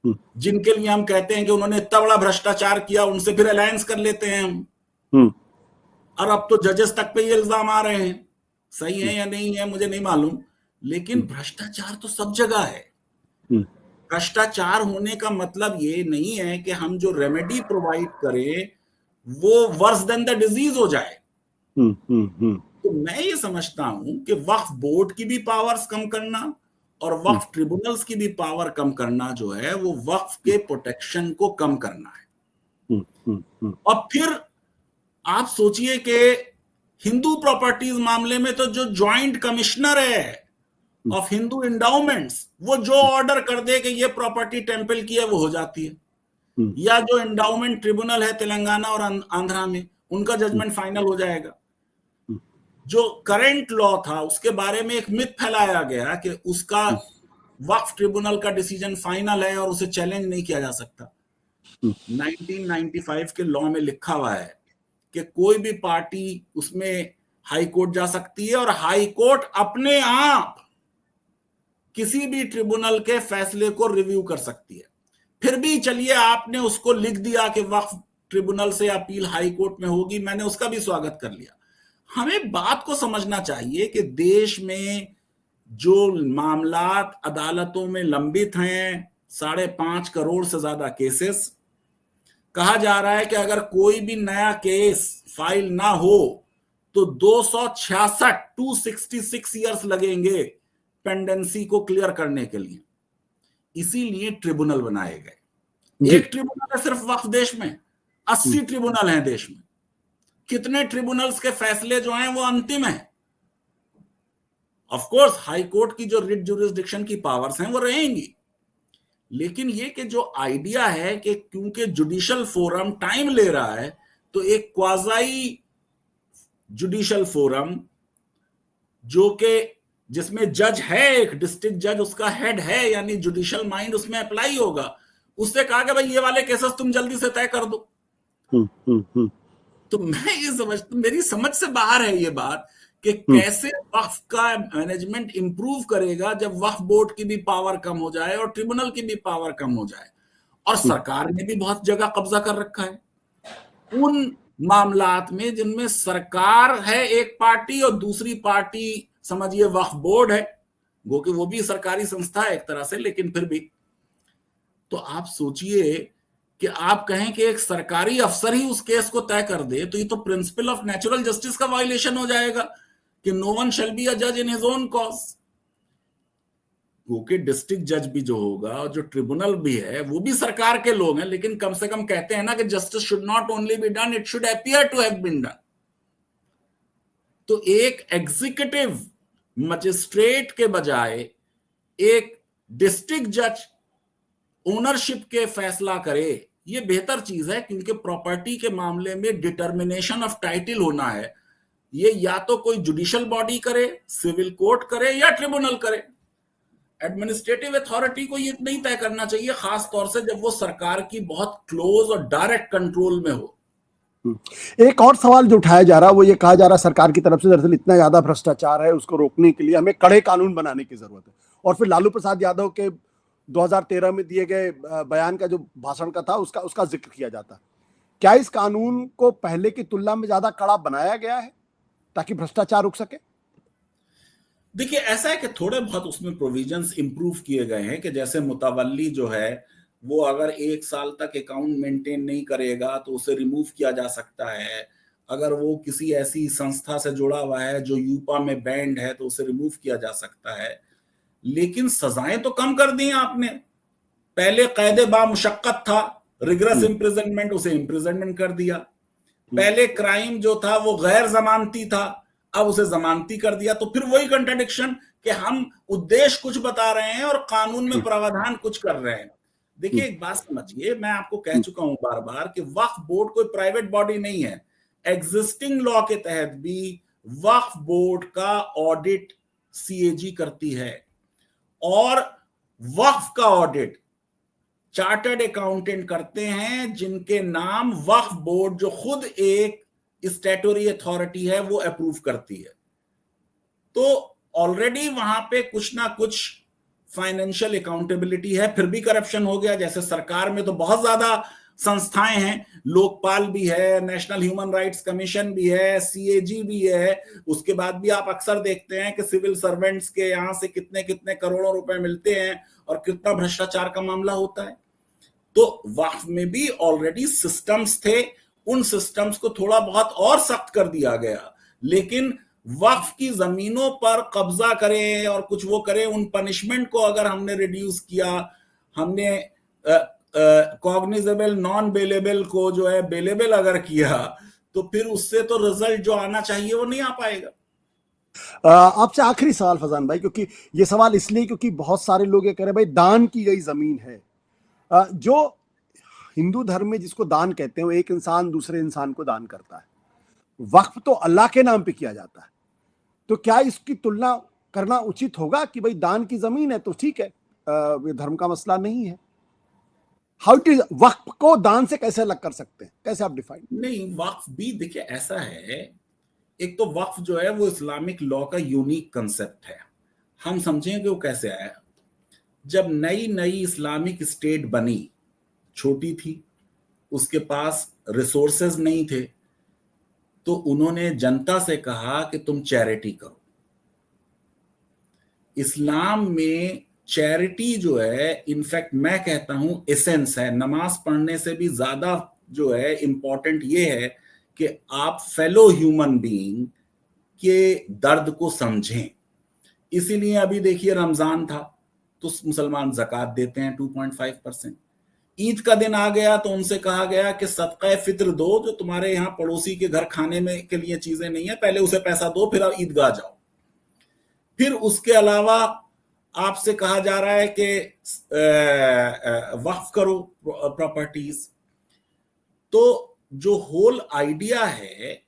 जिनके लिए हम कहते हैं कि उन्होंने इतना बड़ा भ्रष्टाचार किया, उनसे फिर अलायंस कर लेते हैं हम। और अब तो जजेस तक पे ये इल्जाम आ रहे हैं। सही है या नहीं है मुझे नहीं मालूम, लेकिन भ्रष्टाचार तो सब जगह है। भ्रष्टाचार होने का मतलब ये नहीं है कि हम जो रेमेडी प्रोवाइड करें वो वर्स देन द डिजीज हो जाए। तो मैं ये समझता हूं कि वक्फ बोर्ड की भी पावर्स कम करना और वक्फ ट्रिब्यूनल्स की भी पावर कम करना जो है, वो वक्फ के प्रोटेक्शन को कम करना है। और फिर आप सोचिए कि हिंदू प्रॉपर्टीज मामले में तो जो ज्वाइंट कमिश्नर है ऑफ हिंदू एंडाउमेंट्स, वो जो ऑर्डर कर दे कि ये प्रॉपर्टी टेम्पल की है, वो हो जाती है। या जो एंडाउमेंट ट्रिब्यूनल है तेलंगाना और आंध्रा में, उनका जजमेंट फाइनल हो जाएगा। जो करंट लॉ था उसके बारे में एक मिथ फैलाया गया कि उसका वक्फ ट्रिब्यूनल का डिसीजन फाइनल है और उसे चैलेंज नहीं किया जा सकता। 1995 के लॉ में लिखा हुआ है कि कोई भी पार्टी उसमें हाई कोर्ट जा सकती है और हाई कोर्ट अपने आप किसी भी ट्रिब्यूनल के फैसले को रिव्यू कर सकती है। फिर भी चलिए आपने उसको लिख दिया कि वक्फ ट्रिब्यूनल से अपील हाई कोर्ट में होगी, मैंने उसका भी स्वागत कर लिया। हमें बात को समझना चाहिए कि देश में जो मामलात अदालतों में लंबित हैं, 5.5 करोड़ से ज्यादा केसेस, कहा जा रहा है कि अगर कोई भी नया केस फाइल ना हो तो 266 ईयर्स लगेंगे पेंडेंसी को क्लियर करने के लिए। इसीलिए ट्रिब्यूनल बनाए गए। एक ट्रिब्यूनल है सिर्फ वक्फ देश में, 80 ट्रिब्यूनल हैं देश में। कितने ट्रिब्यूनल्स के फैसले जो हैं वो अंतिम है। ऑफ कोर्स हाई कोर्ट की जो रिट ज्यूरिसडिक्शन की पावर्स हैं वो रहेंगी, लेकिन ये कि जो आइडिया है कि क्योंकि जुडिशियल फोरम टाइम ले रहा है तो एक क्वाजाई जुडिशियल फोरम जो कि जिसमें जज है, एक डिस्ट्रिक्ट जज उसका हेड है, यानी जुडिशियल माइंड उसमें अप्लाई होगा, उससे कहा कि भाई ये वाले केसेस तुम जल्दी से तय कर दो। तो मैं ये समझता, मेरी समझ से बाहर है ये बात कि कैसे वक्फ का मैनेजमेंट इंप्रूव करेगा जब वक्फ बोर्ड की भी पावर कम हो जाए और ट्रिब्यूनल की भी पावर कम हो जाए। और सरकार ने भी बहुत जगह कब्जा कर रखा है उन मामलात में जिनमें सरकार है एक पार्टी और दूसरी पार्टी समझिए वक्फ बोर्ड है, वो कि वो भी सरकारी संस्था है एक तरह से, लेकिन फिर भी। तो आप सोचिए कि आप कहें कि एक सरकारी अफसर ही उस केस को तय कर दे, तो ये तो प्रिंसिपल ऑफ नेचुरल जस्टिस का वायलेशन हो जाएगा कि no one shall be a जज इन हिज ओन कॉज। क्योंकि डिस्ट्रिक्ट जज भी जो होगा और जो ट्रिब्यूनल भी है वो भी सरकार के लोग हैं, लेकिन कम से कम कहते हैं ना कि justice should not only be done, it should appear to have been done. तो एक एग्जीक्यूटिव मजिस्ट्रेट के बजाय एक डिस्ट्रिक्ट जज ओनरशिप के फैसला करे, ये बेहतर चीज है, क्योंकि प्रॉपर्टी के मामले में डिटर्मिनेशन ऑफ टाइटल होना है, ये या तो कोई जुडिशियल बॉडी करे, सिविल कोर्ट करे या ट्रिब्यूनल करे। एडमिनिस्ट्रेटिव अथॉरिटी को ये नहीं तय करना चाहिए, खास तौर से जब वो सरकार की बहुत क्लोज और डायरेक्ट कंट्रोल में हो। एक और सवाल जो उठाया जा रहा है वो ये कहा जा रहा है सरकार की तरफ से दरअसल इतना ज्यादा भ्रष्टाचार है, उसको रोकने के लिए हमें कड़े कानून बनाने की जरूरत है। और फिर लालू प्रसाद यादव के 2013 में दिए गए बयान का जो भाषण का था उसका जिक्र किया जाता। क्या इस कानून को पहले की तुलना में ज्यादा कड़ा बनाया गया है ताकि भ्रष्टाचार रुक सके? देखिए, ऐसा है कि थोड़े बहुत उसमें प्रोविजंस इंप्रूव किए गए हैं कि जैसे मुतवल्ली जो है वो अगर 1 साल तक अकाउंट मेंटेन नहीं करेगा तो उसे रिमूव किया जा सकता है। अगर वो किसी ऐसी संस्था से जुड़ा हुआ है जो यूपा में बैंड है तो उसे रिमूव किया जा सकता है। लेकिन सजाएं तो कम कर दी आपने। पहले कैदे बामुशक्कत था, रिग्रेस इम्प्रिजनमेंट, उसे इम्प्रिजनमेंट कर दिया। पहले क्राइम जो था वो गैर जमानती था, अब उसे जमानती कर दिया। तो फिर वही कंट्राडिक्शन कि हम उद्देश्य कुछ बता रहे हैं और कानून में प्रावधान कुछ कर रहे हैं। देखिए, एक बात समझिए, मैं आपको कह चुका हूं बार बार कि वक्फ बोर्ड कोई प्राइवेट बॉडी नहीं है। एग्जिस्टिंग लॉ के तहत भी वक्फ बोर्ड का ऑडिट सीएजी करती है, और वक्फ का ऑडिट चार्टर्ड अकाउंटेंट करते हैं जिनके नाम वक्फ बोर्ड, जो खुद एक स्टैट्यूटरी अथॉरिटी है, वो अप्रूव करती है। तो ऑलरेडी वहां पे कुछ ना कुछ फाइनेंशियल अकाउंटेबिलिटी है। फिर भी करप्शन हो गया। जैसे सरकार में तो बहुत ज्यादा संस्थाएं हैं, लोकपाल भी है, नेशनल ह्यूमन राइट्स कमीशन भी है, सीएजी भी है। उसके बाद भी आप अक्सर देखते हैं कि सिविल सर्वेंट्स के यहां से कितने कितने करोड़ों रुपए मिलते हैं और कितना भ्रष्टाचार का मामला होता है। तो वक्फ में भी ऑलरेडी सिस्टम्स थे, उन सिस्टम्स को थोड़ा बहुत और सख्त कर दिया गया। लेकिन वक्फ की जमीनों पर कब्जा करें और कुछ वो करें, उन पनिशमेंट को अगर हमने रिड्यूस किया, हमने कॉग्निजेबल नॉन बेलेबल को जो है बेलेबल अगर किया, तो फिर उससे तो रिजल्ट जो आना चाहिए वो नहीं आ पाएगा। आपसे आखिरी सवाल फजान भाई, क्योंकि ये सवाल इसलिए क्योंकि बहुत सारे लोग ये कह रहे हैं भाई दान की गई जमीन है। जो हिंदू धर्म में जिसको दान कहते हैं, वो एक इंसान दूसरे इंसान को दान करता है। वक्फ तो अल्लाह के नाम पे किया जाता है। तो क्या इसकी तुलना करना उचित होगा कि भाई दान की जमीन है तो ठीक है, ये धर्म का मसला नहीं है? हाउ इट इज, वक्फ को दान से कैसे अलग कर सकते हैं, कैसे आप डिफाइन? नहीं, वक्फ भी देखिए ऐसा है, एक तो वक्फ जो है वो इस्लामिक लॉ का यूनिक कंसेप्ट है। हम समझें कि वो कैसे आया। जब नई नई इस्लामिक स्टेट बनी, छोटी थी, उसके पास रिसोर्सेज नहीं थे, तो उन्होंने जनता से कहा कि तुम चैरिटी करो। इस्लाम में चैरिटी जो है, इनफैक्ट मैं कहता हूं एसेंस है। नमाज पढ़ने से भी ज्यादा जो है इंपॉर्टेंट ये है कि आप फेलो ह्यूमन बीइंग के दर्द को समझें। इसीलिए अभी देखिए रमजान था तो मुसलमान ज़कात देते हैं 2.5%। ईद का दिन आ गया तो उनसे कहा गया कि सदका फित्र दो, जो तुम्हारे यहाँ पड़ोसी के घर खाने में के लिए चीजें नहीं है, पहले उसे पैसा दो, फिर आप ईदगाह जाओ। फिर उसके अलावा आपसे कहा जा रहा है कि वक्फ करो प्रॉपर्टीज। तो जो होल आइडिया है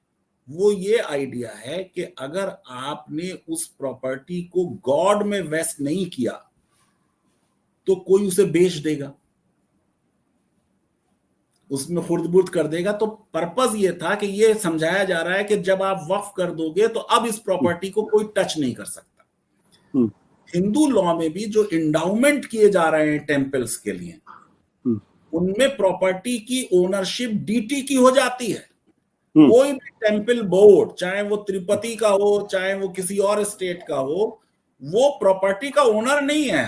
वो ये आइडिया है कि अगर आपने उस प्रॉपर्टी को गॉड में वेस्ट नहीं किया तो कोई उसे बेच देगा, उसमें खुर्द-बुर्द कर देगा। तो पर्पस ये था कि ये समझाया जा रहा है कि जब आप वक्फ कर दोगे तो अब इस प्रॉपर्टी को कोई टच नहीं कर सकता। हिंदू लॉ में भी जो इंडाउमेंट किए जा रहे हैं टेम्पल्स के लिए, उनमें प्रॉपर्टी की ओनरशिप डीटी की हो जाती है। कोई भी टेम्पल बोर्ड, चाहे वो तिरुपति का हो, चाहे वो किसी और स्टेट का हो, वो प्रॉपर्टी का ओनर नहीं है।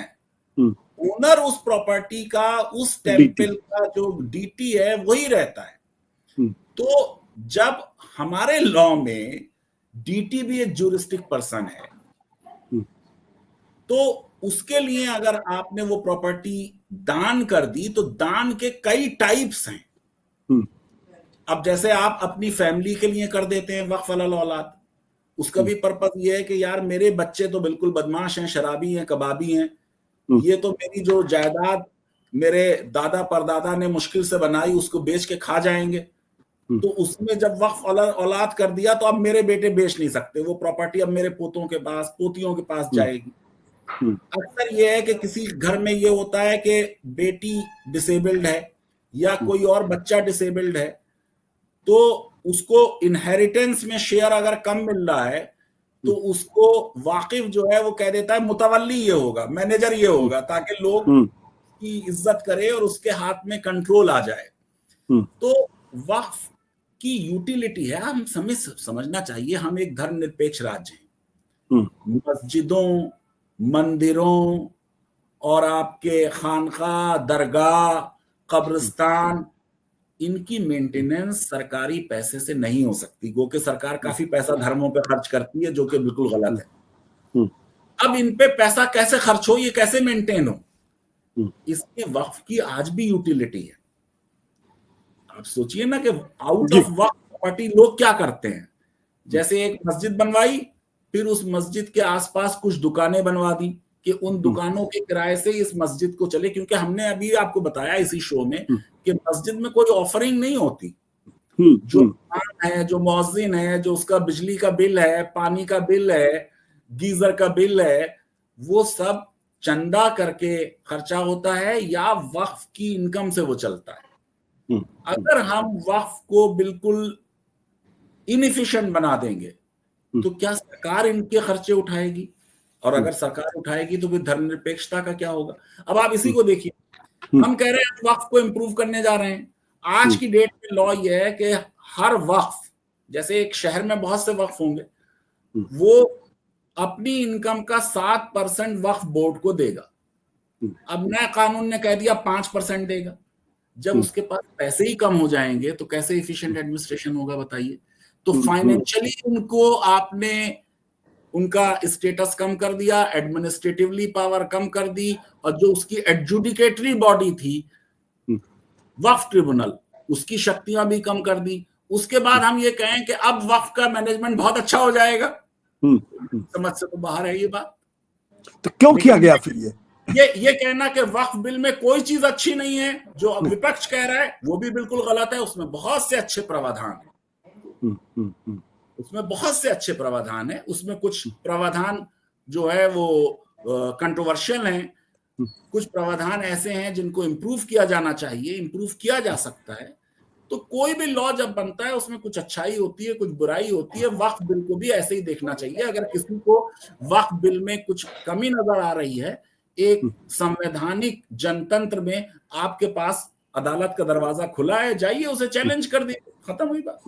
ओनर उस प्रॉपर्टी का, उस टेम्पल का जो डीटी है वही रहता है। तो जब हमारे लॉ में डीटी भी एक ज्यूरिस्टिक पर्सन है, तो उसके लिए अगर आपने वो प्रॉपर्टी दान कर दी तो दान के कई टाइप्स हैं। अब जैसे आप अपनी फैमिली के लिए कर देते हैं वक्फ अलल औलाद, उसका भी पर्पस ये है कि यार मेरे बच्चे तो बिल्कुल बदमाश हैं, शराबी हैं, कबाबी हैं, ये तो मेरी जो जायदाद मेरे दादा परदादा ने मुश्किल से बनाई उसको बेच के खा जाएंगे, तो उसमें जब वक्फ अलल औलाद कर दिया तो अब मेरे बेटे बेच नहीं सकते, वो प्रॉपर्टी अब मेरे पोतों के पास, पोतियों के पास जाएगी। अक्सर ये है कि किसी घर में ये होता है कि बेटी डिसेबल्ड है या कोई और बच्चा डिसेबल्ड है, तो उसको इनहेरिटेंस में शेयर अगर कम मिल रहा है तो उसको वाकिफ जो है वो कह देता है मुतवल्ली ये होगा, मैनेजर ये होगा, ताकि लोग की इज्जत करे और उसके हाथ में कंट्रोल आ जाए। तो वक्फ की यूटिलिटी है, हम समझना चाहिए हम एक धर्मनिरपेक्ष राज्य हैं। मस्जिदों, मंदिरों और आपके खानका, दरगाह, कब्रिस्तान, इनकी मेंटेनेंस सरकारी पैसे से नहीं हो सकती, गो कि सरकार काफी पैसा धर्मों पे खर्च करती है, जो कि बिल्कुल गलत है। अब इन पे पैसा कैसे खर्च हो, ये कैसे मेंटेन हो, इसके वक्फ की आज भी यूटिलिटी है। आप सोचिए ना कि आउट ऑफ वक्फ प्रॉपर्टी लोग क्या करते हैं, जैसे एक मस्जिद बनवाई, फिर उस मस्जिद के आसपास कुछ दुकानें बनवा दी कि उन दुकानों के किराए से इस मस्जिद को चले, क्योंकि हमने अभी आपको बताया इसी शो में कि मस्जिद में कोई ऑफरिंग नहीं होती। जो दुकान है, जो मुअज्जिन है, जो उसका बिजली का बिल है, पानी का बिल है, गीजर का बिल है, वो सब चंदा करके खर्चा होता है या वक्फ की इनकम से वो चलता है। अगर हम वक्फ को बिल्कुल इनएफिशिएंट बना देंगे तो क्या सरकार इनके खर्चे उठाएगी, और अगर सरकार उठाएगी तो फिर धर्मनिरपेक्षता का क्या होगा। अब आप इसी को देखिए, हम कह रहे हैं वक्फ को इंप्रूव करने जा रहे हैं। आज की डेट में लॉ ये है कि हर वक्फ, जैसे एक शहर में बहुत से वक्फ होंगे, वो अपनी इनकम का 7% वक्फ बोर्ड को देगा। अब नए कानून ने कह दिया 5% देगा। जब उसके पास पैसे ही कम हो जाएंगे तो कैसे इफिशिएंट एडमिनिस्ट्रेशन होगा बताइए। तो फाइनेंशियली उनको आपने उनका स्टेटस कम कर दिया, एडमिनिस्ट्रेटिवली पावर कम कर दी, और जो उसकी एडजुडिकेटरी बॉडी थी वक्फ ट्रिब्यूनल, उसकी शक्तियां भी कम कर दी। उसके बाद हम ये कहें कि अब वक्फ का मैनेजमेंट बहुत अच्छा हो जाएगा, समझ से तो बाहर है ये बात। तो क्यों किया गया फिर ये कहना कि वक्फ बिल में कोई चीज अच्छी नहीं है, जो विपक्ष कह रहा है वो भी बिल्कुल गलत है। उसमें बहुत से अच्छे प्रावधान है, उसमें बहुत से अच्छे प्रावधान है। उसमें कुछ प्रावधान जो है वो कंट्रोवर्शियल हैं, कुछ प्रावधान ऐसे हैं जिनको इम्प्रूव किया जाना चाहिए, इम्प्रूव किया जा सकता है। तो कोई भी लॉ जब बनता है उसमें कुछ अच्छाई होती है, कुछ बुराई होती है। वक्फ बिल को भी ऐसे ही देखना चाहिए। अगर किसी को वक्फ बिल में कुछ कमी नजर आ रही है, एक संवैधानिक जनतंत्र में आपके पास अदालत का दरवाजा खुला है, जाइए उसे चैलेंज कर दीजिए, खत्म हुई बात।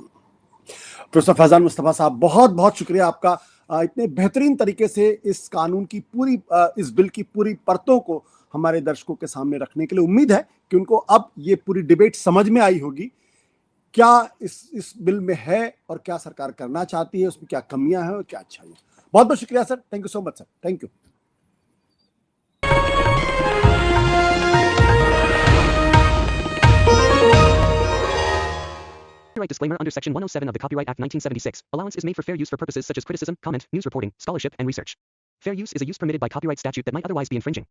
प्रोफेसर फैजान मुस्तफा साहब, बहुत बहुत शुक्रिया आपका इतने बेहतरीन तरीके से इस कानून की पूरी इस बिल की पूरी परतों को हमारे दर्शकों के सामने रखने के लिए। उम्मीद है कि उनको अब ये पूरी डिबेट समझ में आई होगी, क्या इस बिल में है और क्या सरकार करना चाहती है, उसमें क्या कमियां हैं और क्या अच्छाई है। बहुत बहुत शुक्रिया sir, thank you so much sir, thank you. Copyright disclaimer under Section 107 of the Copyright Act 1976. Allowance is made for fair use for purposes such as criticism, comment, news reporting, scholarship, and research. Fair use is a use permitted by copyright statute that might otherwise be infringing.